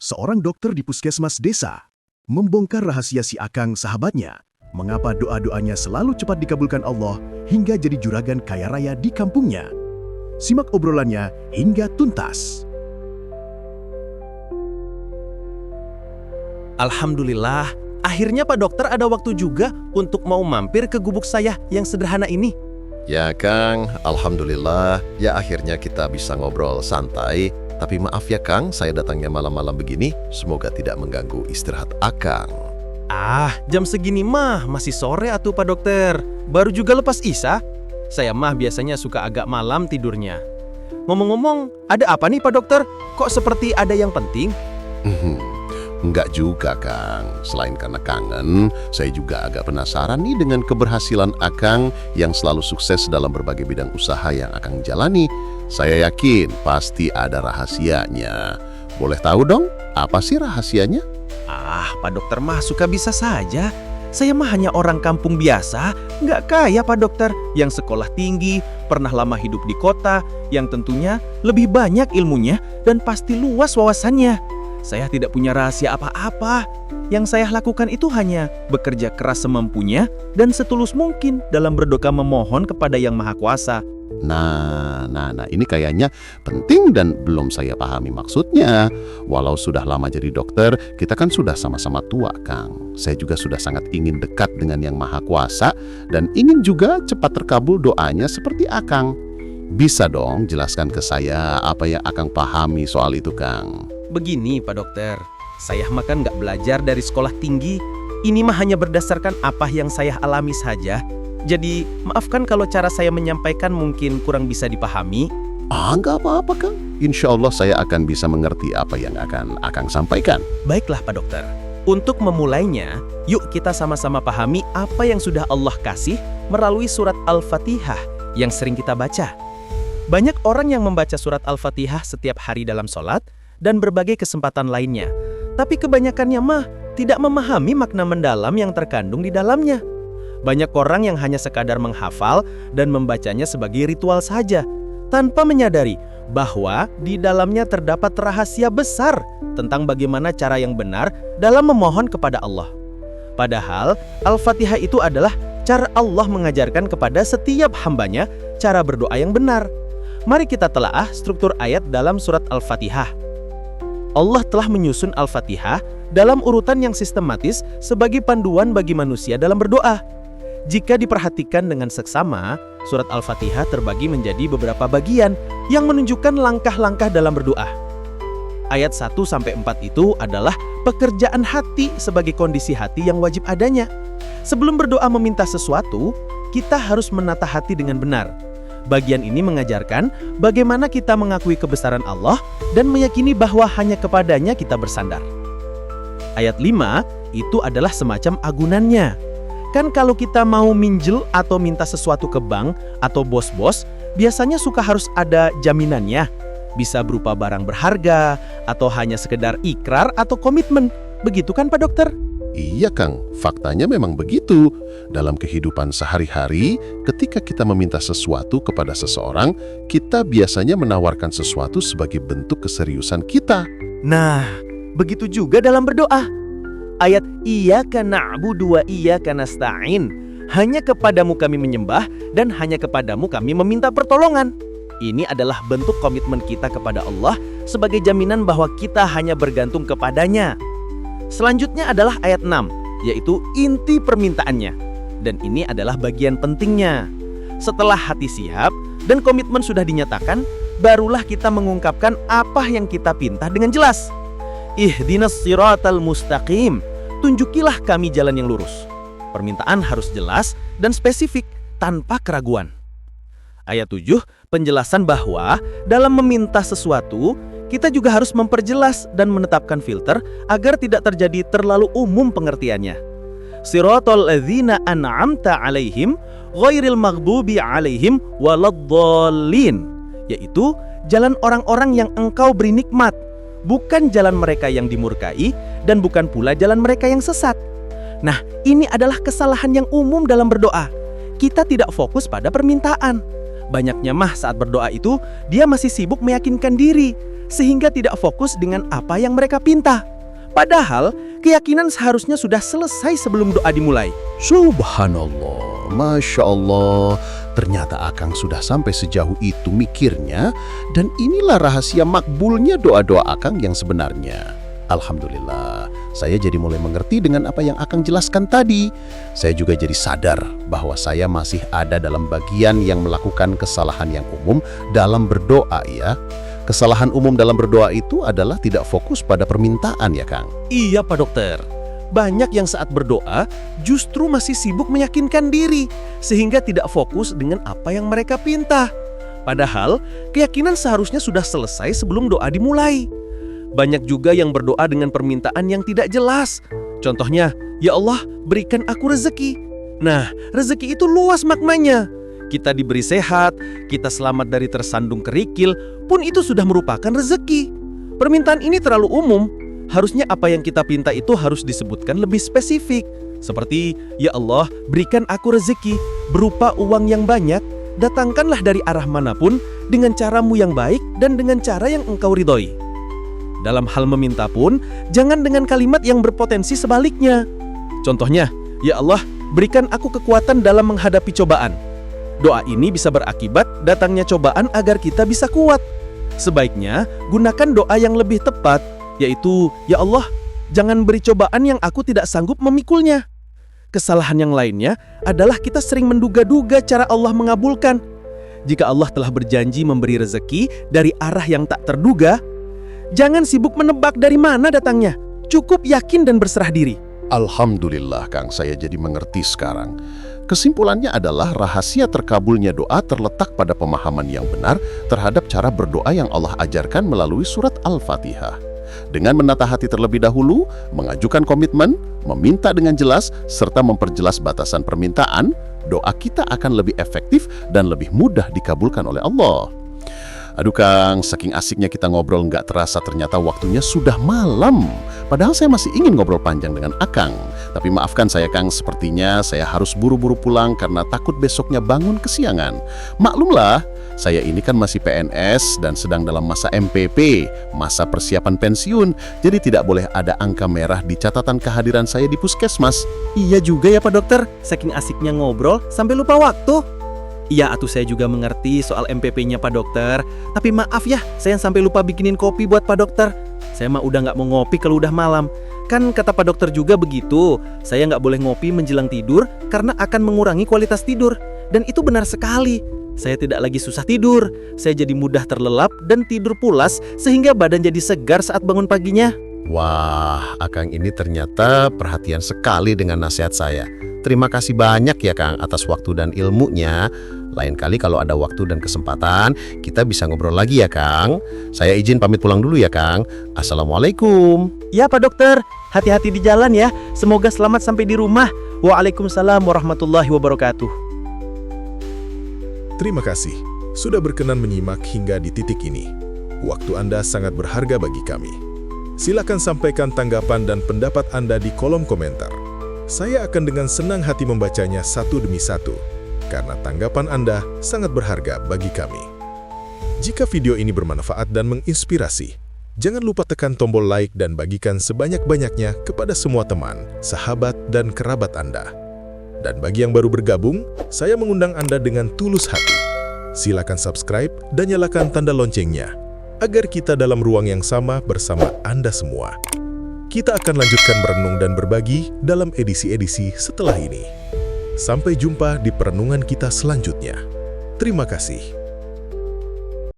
Seorang dokter di puskesmas desa membongkar rahasia si Akang sahabatnya, mengapa doa-doanya selalu cepat dikabulkan Allah hingga jadi juragan kaya raya di kampungnya. Simak obrolannya hingga tuntas. Alhamdulillah, akhirnya Pak Dokter ada waktu juga untuk mau mampir ke gubuk saya yang sederhana ini. Ya Kang, Alhamdulillah, ya akhirnya kita bisa ngobrol santai. Tapi maaf ya Kang, saya datangnya malam-malam begini, semoga tidak mengganggu istirahat Akang. Jam segini mah masih sore atuh Pak Dokter. Baru juga lepas Isya. Saya mah biasanya suka agak malam tidurnya. Ngomong-ngomong, ada apa nih Pak Dokter? Kok seperti ada yang penting? Enggak juga Kang, selain karena kangen, saya juga agak penasaran nih dengan keberhasilan Akang yang selalu sukses dalam berbagai bidang usaha yang Akang jalani. Saya yakin pasti ada rahasianya. Boleh tahu dong, apa sih rahasianya? Pak Dokter mah suka bisa saja. Saya mah hanya orang kampung biasa, nggak kaya Pak Dokter, yang sekolah tinggi, pernah lama hidup di kota, yang tentunya lebih banyak ilmunya dan pasti luas wawasannya. Saya tidak punya rahasia apa-apa. Yang saya lakukan itu hanya bekerja keras semampunya dan setulus mungkin dalam berdoa memohon kepada Yang Maha Kuasa. Nah, ini kayaknya penting dan belum saya pahami maksudnya. Walau sudah lama jadi dokter, kita kan sudah sama-sama tua, Kang. Saya juga sudah sangat ingin dekat dengan Yang Maha Kuasa dan ingin juga cepat terkabul doanya seperti Akang. Bisa dong jelaskan ke saya apa yang Akang pahami soal itu, Kang? Begini Pak Dokter, saya makan nggak belajar dari sekolah tinggi. Ini mah hanya berdasarkan apa yang saya alami saja. Jadi, maafkan kalau cara saya menyampaikan mungkin kurang bisa dipahami. Nggak apa-apa, Kang. Insya Allah saya akan bisa mengerti apa yang akan Akang sampaikan. Baiklah Pak Dokter. Untuk memulainya, yuk kita sama-sama pahami apa yang sudah Allah kasih melalui surat Al-Fatihah yang sering kita baca. Banyak orang yang membaca surat Al-Fatihah setiap hari dalam sholat dan berbagai kesempatan lainnya. Tapi kebanyakannya mah tidak memahami makna mendalam yang terkandung di dalamnya. Banyak orang yang hanya sekadar menghafal dan membacanya sebagai ritual saja, tanpa menyadari bahwa di dalamnya terdapat rahasia besar tentang bagaimana cara yang benar dalam memohon kepada Allah. Padahal, Al-Fatihah itu adalah cara Allah mengajarkan kepada setiap hambanya cara berdoa yang benar. Mari kita telaah struktur ayat dalam surat Al-Fatihah. Allah telah menyusun Al-Fatihah dalam urutan yang sistematis sebagai panduan bagi manusia dalam berdoa. Jika diperhatikan dengan seksama, surat Al-Fatihah terbagi menjadi beberapa bagian yang menunjukkan langkah-langkah dalam berdoa. Ayat 1-4 itu adalah pekerjaan hati sebagai kondisi hati yang wajib adanya. Sebelum berdoa meminta sesuatu, kita harus menata hati dengan benar. Bagian ini mengajarkan bagaimana kita mengakui kebesaran Allah dan meyakini bahwa hanya kepadanya kita bersandar. Ayat 5 itu adalah semacam agunannya. Kan kalau kita mau minjel atau minta sesuatu ke bank atau bos-bos, biasanya suka harus ada jaminannya. Bisa berupa barang berharga atau hanya sekedar ikrar atau komitmen. Begitu kan Pak Dokter? Iya Kang, faktanya memang begitu. Dalam kehidupan sehari-hari, ketika kita meminta sesuatu kepada seseorang, kita biasanya menawarkan sesuatu sebagai bentuk keseriusan kita. Nah, begitu juga dalam berdoa. Ayat Iyyaka na'budu wa iyyaka nasta'in. Hanya kepadamu kami menyembah dan hanya kepadamu kami meminta pertolongan. Ini adalah bentuk komitmen kita kepada Allah sebagai jaminan bahwa kita hanya bergantung kepadanya. Selanjutnya adalah ayat 6, yaitu inti permintaannya. Dan ini adalah bagian pentingnya. Setelah hati siap dan komitmen sudah dinyatakan, barulah kita mengungkapkan apa yang kita pinta dengan jelas. Ihdinas siratal mustaqim. Tunjukilah kami jalan yang lurus. Permintaan harus jelas dan spesifik tanpa keraguan. Ayat 7, penjelasan bahwa dalam meminta sesuatu, kita juga harus memperjelas dan menetapkan filter agar tidak terjadi terlalu umum pengertiannya. Siratal ladzina an'amta 'alaihim ghairil maghdubi 'alaihim waladdallin, yaitu jalan orang-orang yang Engkau beri nikmat, bukan jalan mereka yang dimurkai dan bukan pula jalan mereka yang sesat. Nah, ini adalah kesalahan yang umum dalam berdoa. Kita tidak fokus pada permintaan. Banyaknya mah saat berdoa itu, dia masih sibuk meyakinkan diri. sehingga tidak fokus dengan apa yang mereka pinta. Padahal, keyakinan seharusnya sudah selesai sebelum doa dimulai. Subhanallah, Masya Allah. Ternyata Akang sudah sampai sejauh itu mikirnya, dan inilah rahasia makbulnya doa-doa Akang yang sebenarnya. Alhamdulillah, saya jadi mulai mengerti dengan apa yang Akang jelaskan tadi. Saya juga jadi sadar bahwa saya masih ada dalam bagian yang melakukan kesalahan yang umum dalam berdoa ya. Kesalahan umum dalam berdoa itu adalah tidak fokus pada permintaan ya Kang. Iya Pak Dokter, banyak yang saat berdoa justru masih sibuk meyakinkan diri, sehingga tidak fokus dengan apa yang mereka pinta. Padahal, keyakinan seharusnya sudah selesai sebelum doa dimulai. Banyak juga yang berdoa dengan permintaan yang tidak jelas. Contohnya, ya Allah, berikan aku rezeki. Nah, rezeki itu luas maknanya. Kita diberi sehat, kita selamat dari tersandung kerikil, pun itu sudah merupakan rezeki. Permintaan ini terlalu umum. Harusnya apa yang kita pinta itu harus disebutkan lebih spesifik. Seperti, ya Allah, berikan aku rezeki berupa uang yang banyak, datangkanlah dari arah manapun, dengan caramu yang baik dan dengan cara yang engkau ridhoi. Dalam hal meminta pun, jangan dengan kalimat yang berpotensi sebaliknya. Contohnya, ya Allah, berikan aku kekuatan dalam menghadapi cobaan. Doa ini bisa berakibat datangnya cobaan agar kita bisa kuat. Sebaiknya, gunakan doa yang lebih tepat, yaitu, ya Allah, jangan beri cobaan yang aku tidak sanggup memikulnya. Kesalahan yang lainnya adalah kita sering menduga-duga cara Allah mengabulkan. Jika Allah telah berjanji memberi rezeki dari arah yang tak terduga, jangan sibuk menebak dari mana datangnya. Cukup yakin dan berserah diri. Alhamdulillah Kang, saya jadi mengerti sekarang. Kesimpulannya adalah rahasia terkabulnya doa terletak pada pemahaman yang benar terhadap cara berdoa yang Allah ajarkan melalui surat Al-Fatihah. Dengan menata hati terlebih dahulu, mengajukan komitmen, meminta dengan jelas, serta memperjelas batasan permintaan, doa kita akan lebih efektif dan lebih mudah dikabulkan oleh Allah. Aduh Kang, saking asiknya kita ngobrol nggak terasa ternyata waktunya sudah malam. Padahal saya masih ingin ngobrol panjang dengan Akang. Tapi maafkan saya Kang, sepertinya saya harus buru-buru pulang karena takut besoknya bangun kesiangan. Maklumlah, saya ini kan masih PNS dan sedang dalam masa MPP, masa persiapan pensiun. Jadi tidak boleh ada angka merah di catatan kehadiran saya di puskesmas. Iya juga ya Pak Dokter, saking asiknya ngobrol sampai lupa waktu. Iya atuh, saya juga mengerti soal MPP-nya Pak Dokter. Tapi maaf ya, saya sampai lupa bikinin kopi buat Pak Dokter. Saya mah udah nggak mau ngopi kalau udah malam. Kan kata Pak Dokter juga begitu, saya nggak boleh ngopi menjelang tidur karena akan mengurangi kualitas tidur. Dan itu benar sekali. Saya tidak lagi susah tidur, saya jadi mudah terlelap dan tidur pulas sehingga badan jadi segar saat bangun paginya. Wah, Akang ini ternyata perhatian sekali dengan nasihat saya. Terima kasih banyak ya Kang atas waktu dan ilmunya. Lain kali kalau ada waktu dan kesempatan, kita bisa ngobrol lagi ya Kang. Saya izin pamit pulang dulu ya Kang. Assalamualaikum. Ya Pak Dokter, hati-hati di jalan ya. Semoga selamat sampai di rumah. Waalaikumsalam warahmatullahi wabarakatuh. Terima kasih sudah berkenan menyimak hingga di titik ini. Waktu Anda sangat berharga bagi kami. Silakan sampaikan tanggapan dan pendapat Anda di kolom komentar. Saya akan dengan senang hati membacanya satu demi satu, karena tanggapan Anda sangat berharga bagi kami. Jika video ini bermanfaat dan menginspirasi, jangan lupa tekan tombol like dan bagikan sebanyak-banyaknya kepada semua teman, sahabat, dan kerabat Anda. Dan bagi yang baru bergabung, saya mengundang Anda dengan tulus hati. Silakan subscribe dan nyalakan tanda loncengnya, agar kita dalam ruang yang sama bersama Anda semua. Kita akan lanjutkan merenung dan berbagi dalam edisi-edisi setelah ini. Sampai jumpa di perenungan kita selanjutnya. Terima kasih.